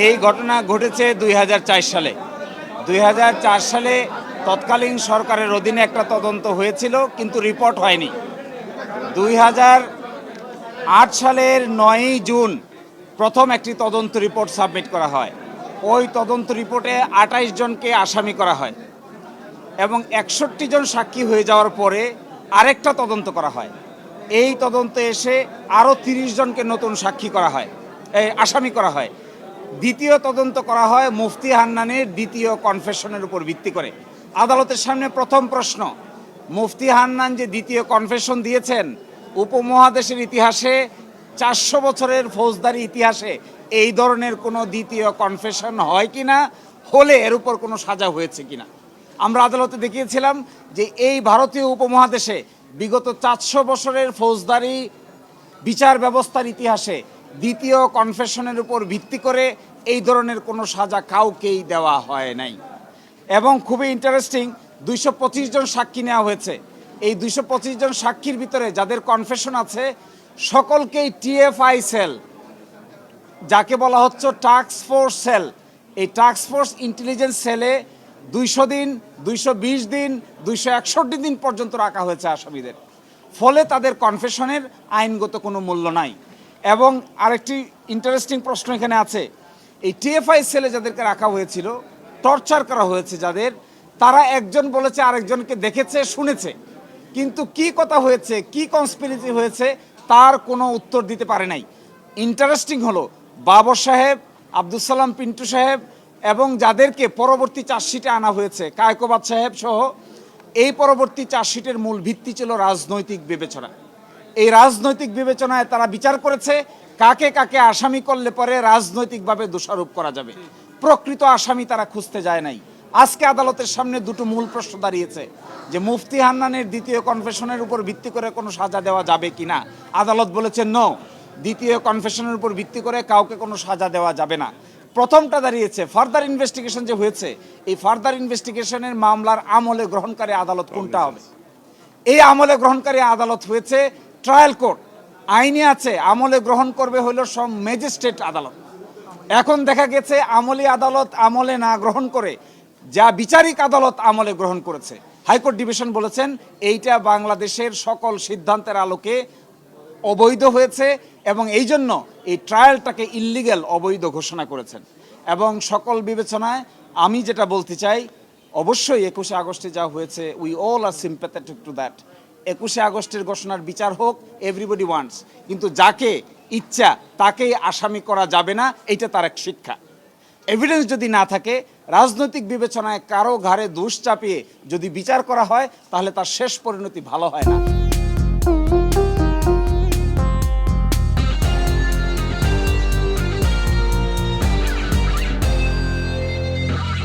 এই ঘটনা ঘটেছে ২০০৪ সালে। ২০০৪ সালে তৎকালীন সরকারের অধীনে একটা তদন্ত হয়েছিল, কিন্তু রিপোর্ট হয়নি। ২০০৮ সালের ৯ই জুন প্রথম একটি তদন্ত রিপোর্ট সাবমিট করা হয়। ওই তদন্ত রিপোর্টে ২৮ জনকে আসামি করা হয় এবং ৬১ জন সাক্ষী হয়ে যাওয়ার পরে আরেকটা তদন্ত করা হয়। এই তদন্তে এসে আরও ৩০ জনকে নতুন সাক্ষী করা হয়, আসামি করা হয়। দ্বিতীয় তদন্ত করা হয় মুফতি হান্নানের দ্বিতীয় কনফেশনের উপর ভিত্তি করে। আদালতের সামনে প্রথম প্রশ্ন, মুফতি হান্নান যে দ্বিতীয় কনফেশন দিয়েছেন, উপমহাদেশের ইতিহাসে ৪০০ বছরের ফৌজদারি ইতিহাসে এই ধরনের কোনো দ্বিতীয় কনফেশন হয় কিনা, হলে এর উপর কোনো সাজা হয়েছে কিনা। আমরা আদালতে দেখিয়েছিলাম যে এই ভারতীয় উপমহাদেশে বিগত ৪০০ বছরের ফৌজদারি বিচার ব্যবস্থার ইতিহাসে দ্বিতীয় কনফেশনের উপর ভিত্তি করে এই ধরনের কোনো সাজা কাউকেই দেওয়া হয় নাই। এবং খুবই ইন্টারেস্টিং, ২২৫ জন সাক্ষী নেওয়া হয়েছে। এই ২২৫ জন সাক্ষীর ভিতরে যাদের কনফেশন আছে সকলকেই টিএফআই সেল, যাকে বলা হচ্ছে টাস্ক ফোর্স সেল, এই টাস্ক ফোর্স ইন্টেলিজেন্স সেলে ২০০ দিন, ২২০ দিন, ২৬১ দিন পর্যন্ত রাখা হয়েছে আসামিদের। ফলে তাদের কনফেশনের আইনগত কোনো মূল্য নাই। এবং আরেকটি ইন্টারেস্টিং প্রশ্ন এখানে আছে, এই টিএফআই সেলে যাদেরকে রাখা হয়েছিল, টর্চার করা হয়েছে যাদের, তারা একজন বলেছে আরেকজনকে দেখেছে, শুনেছে, কিন্তু কি কথা হয়েছে, কি কনস্পিরেসি হয়েছে তার কোনো উত্তর দিতে পারে নাই। ইন্টারেস্টিং হলো বাবর সাহেব, আব্দুল সালাম পিন্টু সাহেব এবং যাদেরকে পরবর্তী চার্জশিটে আনা হয়েছে কায়কোবাদ সাহেব সহ, এই পরবর্তী চার্জশিটের মূল ভিত্তি ছিল রাজনৈতিক বিবেচনা। এই রাজনৈতিক বিবেচনায় তারা বিচার করেছে কাকে কাকে আসামি করলে পরে রাজনৈতিকভাবে দোষারোপ করা যাবে। প্রকৃত আসামি তারা খুঁজতে যায় নাই। আজকে আদালতের সামনে দুটো মূল প্রশ্ন দাঁড়িয়েছে যে মুফতি হান্নানের দ্বিতীয় কনফেশনের উপর ভিত্তি করে কোনো সাজা দেওয়া যাবে কিনা। আদালত বলেছে নো, দ্বিতীয় কনফেশনের উপর ভিত্তি করে কাউকে কোনো সাজা দেওয়া যাবে না। প্রথমটা দাঁড়িয়েছে ফার্দার ইনভেস্টিগেশন যে হয়েছে, এই ফার্দার ইনভেস্টিগেশনের মামলার আমলে গ্রহণকারী আদালত কোনটা হবে। এই আমলে গ্রহণকারী আদালত হয়েছে ট্রায়াল কোর্ট। আইনে আছে আমলে গ্রহণ করবে হলো সব ম্যাজিস্ট্রেট আদালত। এখন দেখা গেছে আমলি আদালত আমলে না গ্রহণ করে যা বিচারিক আদালত আমলে গ্রহণ করেছে। হাইকোর্ট ডিভিশন বলেছেন এইটা বাংলাদেশের সকল সিদ্ধান্তের আলোকে অবৈধ হয়েছে এবং এই জন্য এই ট্রায়ালটাকে ইল্লিগ্যাল, অবৈধ ঘোষণা করেছেন। এবং সকল বিবেচনায় আমি যেটা বলতে চাই, অবশ্যই ২১শে আগস্টে যা হয়েছে we all are sympathetic to that. ২১শে আগস্টের ঘোষণার বিচার হোক, এভরিবডি ওয়ান্টস, কিন্তু যাকে ইচ্ছা তাকেই আসামি করা যাবে না, এইটা তার এক শিক্ষা। এভিডেন্স যদি না থাকে, রাজনৈতিক বিবেচনায় কারো ঘাড়ে দোষ চাপিয়ে যদি বিচার করা হয় তাহলে তার শেষ পরিণতি ভালো হয় না।